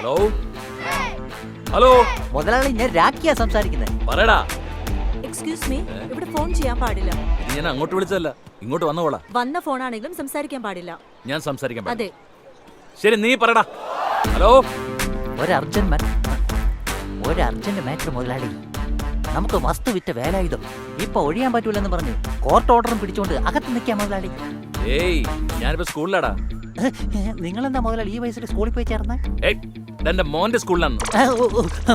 Hello hello മുതലാളി, ഞാൻ രാഖിയാ സംസാരിക്കുന്നത്. പറയടാ. എക്സ്ക്യൂസ് മീ, ഇവിടെ ഫോൺ ചെയ്യാൻ പാടില്ല. ഇത് ഞാൻ അങ്ങോട്ട് വിളിച്ചതല്ല, ഇങ്ങോട്ട് വന്നോളാ. വന്ന ഫോണാണെങ്കിലും സംസാരിക്കാൻ പാടില്ല. ഞാൻ സംസാരിക്കാൻ പാടില്ല. അതെ. ശരി, നീ പറയടാ. ഹലോ. ഒരു അർജന്റ് മാറ്റർ മുതലാളി. നമുക്ക് വസ്തു വിറ്റ വേലായുധം ഇപ്പൊ ഒഴിയാൻ പറ്റൂലെന്ന് പറഞ്ഞു കോർട്ട് ഓർഡറും പിടിച്ചോണ്ട് അകത്ത് നിൽക്കാം മുതലാളി. ഏയ്, ഞാനിപ്പോ സ്കൂളിലാടാ. നിങ്ങളെന്താ മുതലാളി ഈ വയസ്സിൽ സ്കൂളിൽ പോയി ചേർന്ന? എന്റെ മോന്റെ സ്കൂളിലാണ്.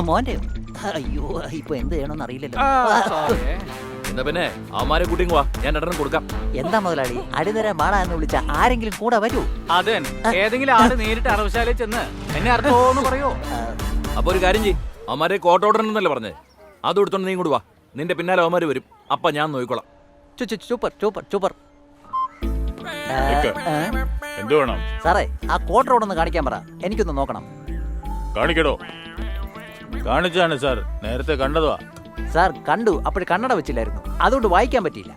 മോന്റെ? അയ്യോ, ഇപ്പൊ എന്ത് ചെയ്യണമെന്ന് അറിയില്ലല്ലോ. എന്താ പിന്നെ അവന്മാരെ കൂട്ടിങ് വാ, ഞാൻ രണ്ടെണ്ണം കൊടുക്കാം. എന്താ മുതലാളി, അടിതര മാടാ എന്ന് വിളിച്ച ആരെങ്കിലും കൂടെ വരൂ? അതെ, ഏതെങ്കിലും ആള് നേരിട്ട് അറവശാലയിൽ ചെന്ന് എന്നെ അർത്ഥമോന്ന് പറയോ? അപ്പൊ ഒരു കാര്യം ചെയ്യ്, അവന്മാരെ കോർട്ട് ഓർഡർ എന്നല്ലേ പറഞ്ഞേ, അത് എടുത്തോണ്ട് നീ കൂടെ വാ. നിന്റെ പിന്നാലെ അവന്മാര് വരും, അപ്പൊ ഞാൻ നോക്കിക്കോളാം. സൂപ്പർ. എന്ത് വേണം സാറേ? ആ കോർട്ട് ഓർഡർ കാണിക്കാൻ പറ, എനിക്കൊന്ന് നോക്കണം. കാണിക്കടോ. കാണിച്ചാണ് സാർ, നേരത്തെ കണ്ടതാ. സാർ കണ്ടു, അപ്പോൾ കണ്ണട വെച്ചില്ലായിരുന്നു, അതുകൊണ്ട് വായിക്കാൻ പറ്റിയില്ല.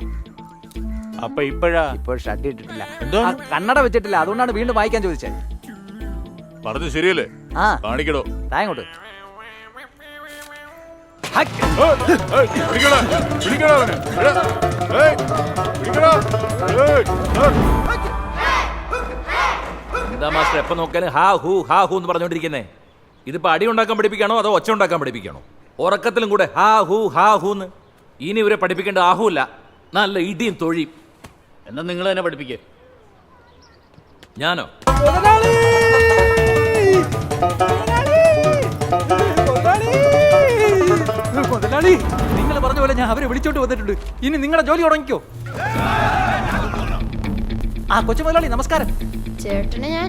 അപ്പൊ ഇപ്പോഴാ? ഇപ്പോൾ ഷഡ് ഇട്ടിട്ടില്ല. എന്തോ? കണ്ണട വെച്ചിട്ടില്ല, അതുകൊണ്ടാണ് വീണ്ടും വായിക്കാൻ ചോദിച്ചത്. പറഞ്ഞു ശരിയല്ലേ? ആ, കാണിക്കടോ. താങ്കോട്ട്. എന്താ മാസ്റ്റർ എപ്പോ നോക്കാനും ഹാ ഹൂ എന്ന് പറഞ്ഞോണ്ടിരിക്കുന്നേ? ഇതിപ്പോ അടി ഉണ്ടാക്കാൻ പഠിപ്പിക്കണോ അതോ ഒച്ച ഉണ്ടാക്കാൻ പഠിപ്പിക്കണോ? ഉറക്കത്തിലും കൂടെ ഹാ ഹൂന്ന്. ഇനി ഇവരെ പഠിപ്പിക്കേണ്ട ആഹൂല്ല, നല്ല ഇടിയും തൊഴിയും. എന്നാ നിങ്ങൾ തന്നെ പഠിപ്പിക്കേ. ഞാനോ? മുതലാളി, നിങ്ങൾ പറഞ്ഞ പോലെ ഞാൻ അവരെ വിളിച്ചോണ്ട് വന്നിട്ടുണ്ട്. ഇനി നിങ്ങളുടെ ജോലി തുടങ്ങിക്കോ. ആ കൊച്ചു മുതലാളി, നമസ്കാരം. ചേട്ടന് ഞാൻ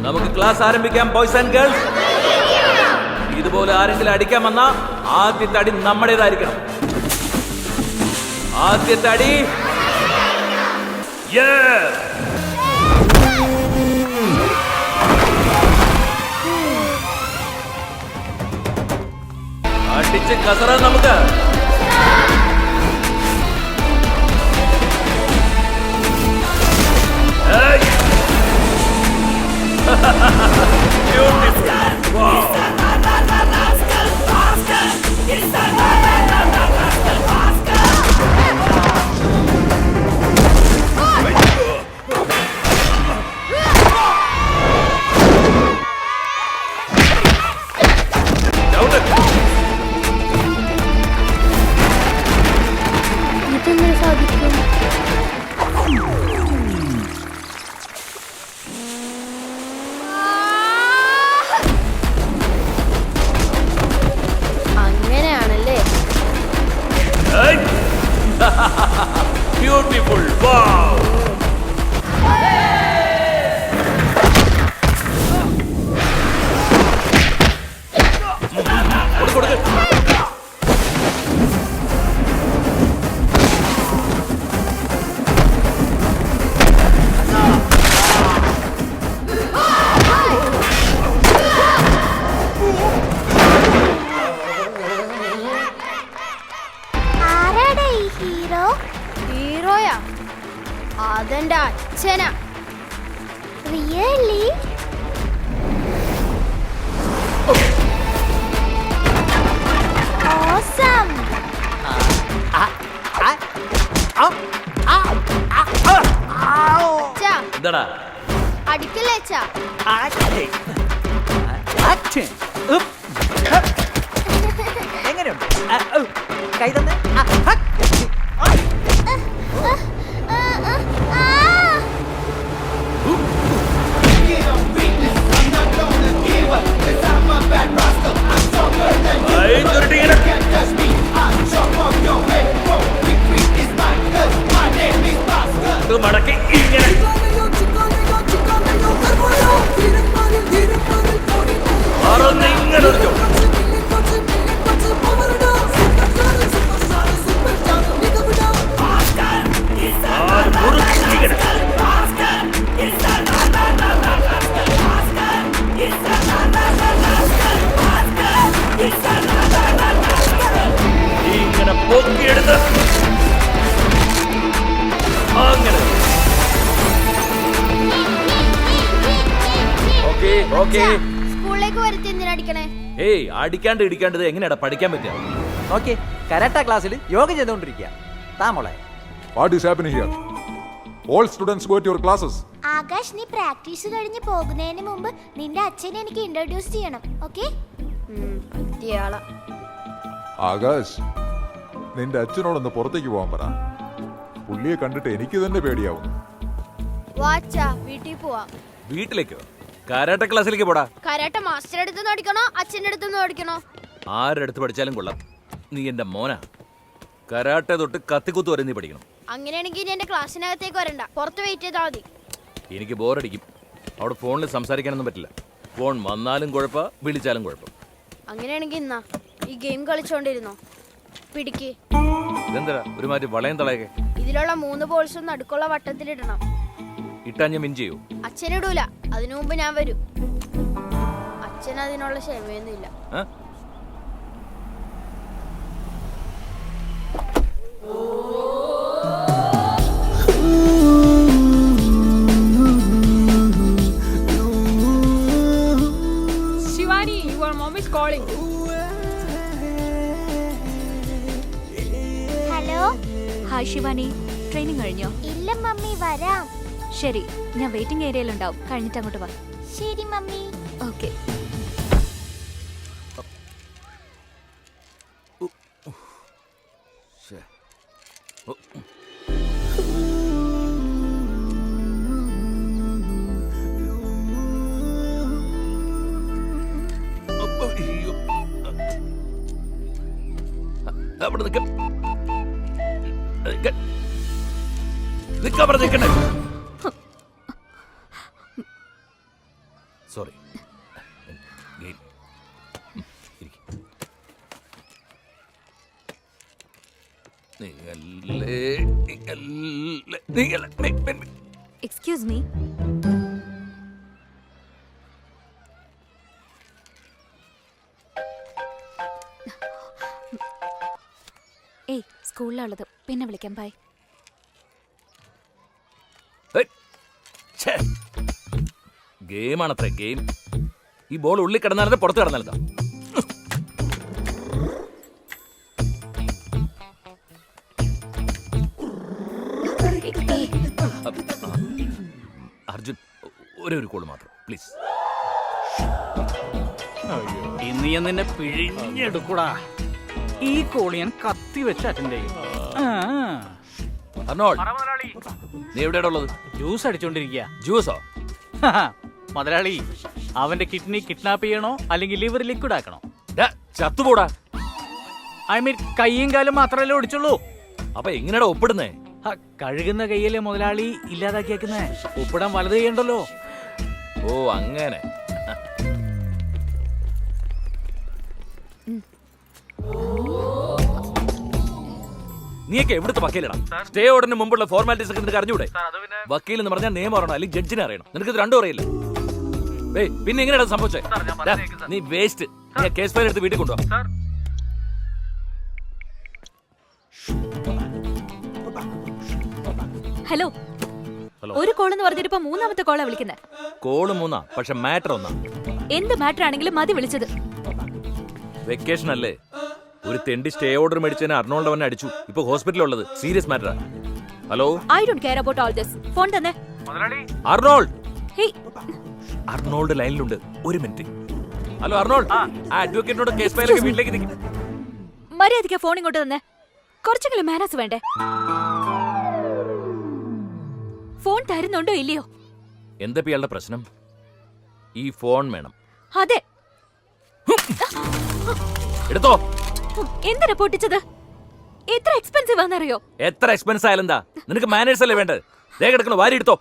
നമുക്ക് ക്ലാസ് ആരംഭിക്കാം ബോയ്സ് ആൻഡ് ഗേൾസ്. ഇതുപോലെ ആരെങ്കിലും അടിക്കാൻ വന്നാ ആദ്യത്തെ അടി നമ്മുടേതായിരിക്കണം. ആദ്യത്തെ അടി അടിച്ച് കസറ നമുക്ക്. ഇതെങ്ങനെ സാധിക്കും? അങ്ങനെയാണല്ലേ? ബ്യൂട്ടിഫുൾ. വാവ്. ഹീറോയാ? അതെന്റെ അച്ഛനാ. റിയലി? ഓസം. എന്താടാ? അടിക്കല്ലേ അച്ഛാ? എങ്ങനെയുണ്ട്? കൈ തന്നെ. മടക്കി ഇങ്ങനെ ഇങ്ങനെ ഇങ്ങനെ പൊക്കിയെടുത്ത് അങ്ങനെ ഓക്കേ. സ്കൂളിലേക്ക് വരുത്തി എന്തിനടിക്കണേ? ഏയ് അടിക്കാണ്ട് ഇടിക്കാണ്ടത് എങ്ങനെയാടാ പഠിക്കാൻ പറ്റുക? നോക്കി കരാട്ട ക്ലാസ്സിൽ യോഗ ചെയ്തുകൊണ്ടിരിക്കുക. താ മോളെ. What is happening here? All students go to your classes. Akash, നീ പ്രാക്ടീസ് കഴിഞ്ഞ് പോകുന്നതിന് മുമ്പ് നിന്റെ അച്ഛനെ എനിക്ക് ഇൻട്രൊഡ്യൂസ് ചെയ്യണം, ഓക്കെ? പറ്റിയാളാ. ആകാശ്, നിന്റെ അച്ഛനോടൊന്ന് പുറത്തേക്ക് പോകാൻ പറ. പുള്ളിയെ കണ്ടിട്ട് എനിക്ക് തന്നെ പേടിയാവുന്നു. വാച്ചാ, വീട്ടിൽ പോവാം. വീട്ടിലേക്കോ? കരാട്ട ക്ലാസ്സിലേക്ക് പോടാ. കരാട്ട മാസ്റ്റർ അടുത്ത് ഓടിക്കണോ അച്ഛൻ്റെ അടുത്ത് ഓടിക്കണോ? ആരെടുത്ത് പഠിച്ചാലും കൊള്ളാം. നീ എന്റെ മോനാ. കരാട്ടെ തൊട്ട് കത്തിക്കുത്ത് വരെ നീ പഠിക്കണം. അങ്ങനെയാണെങ്കിൽ എന്റെ ക്ലാസ്സിനകത്തേക്ക് വരണ്ട, പുറത്ത് വെയിറ്റ് ചെയ്താൽ മതി. എനിക്ക് ബോറടിക്കും. അവിടെ ഫോണിൽ സംസാരിക്കാനൊന്നും പറ്റില്ല. ഫോൺ വന്നാലും കുഴപ്പം, വിളിച്ചാലും കുഴപ്പം. അങ്ങനെയാണെങ്കിൽ ഇന്നാ ഈ ഗെയിം കളിച്ചോണ്ടിരുന്നോ? പിടിക്ക്. ഇതെന്താ ഒരുമാതിരി വളയം തളയൊക്കെ? ഇതിലുള്ള 3 ബോൾസും നടുക്കുള്ള വട്ടത്തിലിടണം. ഇട്ടാ ഞാൻ മിൻ ചെയ്യൂ? അച്ഛനിടൂല, അതിനു മുമ്പ് ഞാൻ വരും. അച്ഛൻ അതിനുള്ള ക്ഷമയൊന്നുമില്ല. Shivani, your mom is calling. Hello. Hi Shivani, training കഴിഞ്ഞോ? ഇല്ല മമ്മി, വരാം. ശരി, ഞാൻ വെയിറ്റിംഗ് ഏരിയയിലുണ്ടാവും. കഴിഞ്ഞിട്ട് അങ്ങോട്ട് വാ. ശരി മമ്മി. ഓക്കെ. അവിടെ നിൽക്ക. നിൽക്കണേ. സോറി. Excuse me. ഏയ്, സ്കൂളിലുള്ളത് പിന്നെ വിളിക്കാം. ബൈ. ഗെയിമാണത്രേ, ഗെയിം. ഈ ബോൾ ഉള്ളിൽ കിടന്നാലത് പുറത്ത് കിടന്നാലതാ. അർജുൻ, ഒരു കോള് മാത്രം പ്ലീസ്. ഇന്ന് ഞാൻ നിന്നെ പിഴിഞ്ഞെടുക്കൂടാ. ഈ കോളി ഞാൻ കത്തി വെച്ച് അറ്റൻഡ് ചെയ്യും. അർണോൾ, നീ എവിടെയാണ് ഉള്ളത്? ജ്യൂസ് അടിച്ചോണ്ടിരിക്കുക. ജ്യൂസോ? മുതലാളി, അവന്റെ കിഡ്നി കിഡ്നാപ്പ് ചെയ്യണോ അല്ലെങ്കിൽ ലിവർ ലിക്വിഡ് ആക്കണോ? ചത്തുപോടാ. ഐ മീൻ കൈയും കാലും മാത്രമല്ലേ ഒടിച്ചുള്ളൂ. അപ്പൊ എങ്ങനെയാടാ ഒപ്പിടുന്നേ? കഴുകുന്ന കൈയല്ലേ മുതലാളി ഇല്ലാതാക്കിയേക്കുന്നേ. ഒപ്പിടാൻ വലത് ചെയ്യണ്ടല്ലോ. ഓ അങ്ങനെ. നീയൊക്കെ എവിടുത്തെ വക്കീലടാ? സ്റ്റേ ഓർഡറിന് മുമ്പുള്ള ഫോർമാലിറ്റീസ് ഒക്കെ നിനക്ക് അറിഞ്ഞൂടെ? വക്കീൽ എന്ന് പറഞ്ഞാൽ നിയമം അറിയണം, അല്ലെങ്കിൽ ജഡ്ജിനെ അറിയണം. നിനക്ക് ഇത് രണ്ടും അറിയില്ല. പിന്നെ എങ്ങനെയാണ് സംഭവിച്ചേ? നീ വേസ്റ്റ്. നീ കേസ് ഫയൽ എടുത്ത് വീട്ടിൽ കൊണ്ടുപോകാം. ഹലോ. ഒരു കോൾ എന്ന് പറഞ്ഞിട്ട് ഇപ്പൊ 3ാമത്തെ കോളാ വിളിക്കുന്നത്. കോള് 3, പക്ഷെ മാറ്റർ 1. എന്ത് മാറ്റർ ആണെങ്കിലും മതി വിളിച്ചത്. വെക്കേഷൻ അല്ലേ? ഒരു തെണ്ടി സ്റ്റേ ഓർഡർ മേടിച്ചതിന് അർണോൾഡ് അവനെ അടിച്ചു. ഇപ്പൊ ഹോസ്പിറ്റലിൽ ഉള്ളത്. സീരിയസ് മാറ്ററാ. Hello. I don't care about all this. Phone തന്നെ. അർണോൾഡ്. ഹേയ്, അർണോൾഡ് ലൈനിലുണ്ട്. ഒരു മിനിറ്റ്. ഹലോ അർണോൾഡ്, ആ അഡ്വക്കേറ്റിനോട് കേസ് ഫയലൊക്കെ വീട്ടിലേക്ക് നിൽക്കും. മര്യാദയ്ക്ക് ഫോൺ ഇങ്ങോട്ട് തന്നെ. കുറച്ചെങ്കിലും മാനേഴ്സ് വേണ്ടേ? ഫോൺ തരുന്നുണ്ടോ ഇല്ലയോ? എന്താ ഇയാളുടെ പ്രശ്നം? ഈ ഫോൺ വേണം. അതെ. എടുത്തോ. എന്തിനാ പൊട്ടിച്ചത്? എത്ര എക്സ്പെൻസീവ് ആണെന്നറിയോ? എത്ര എക്സ്പെൻസ് ആയാലും എന്താ? നിനക്ക് മാനേഴ്സ് അല്ലേ വേണ്ടത്? ദേ കിടക്കണോ, വാരി എടുത്തോ.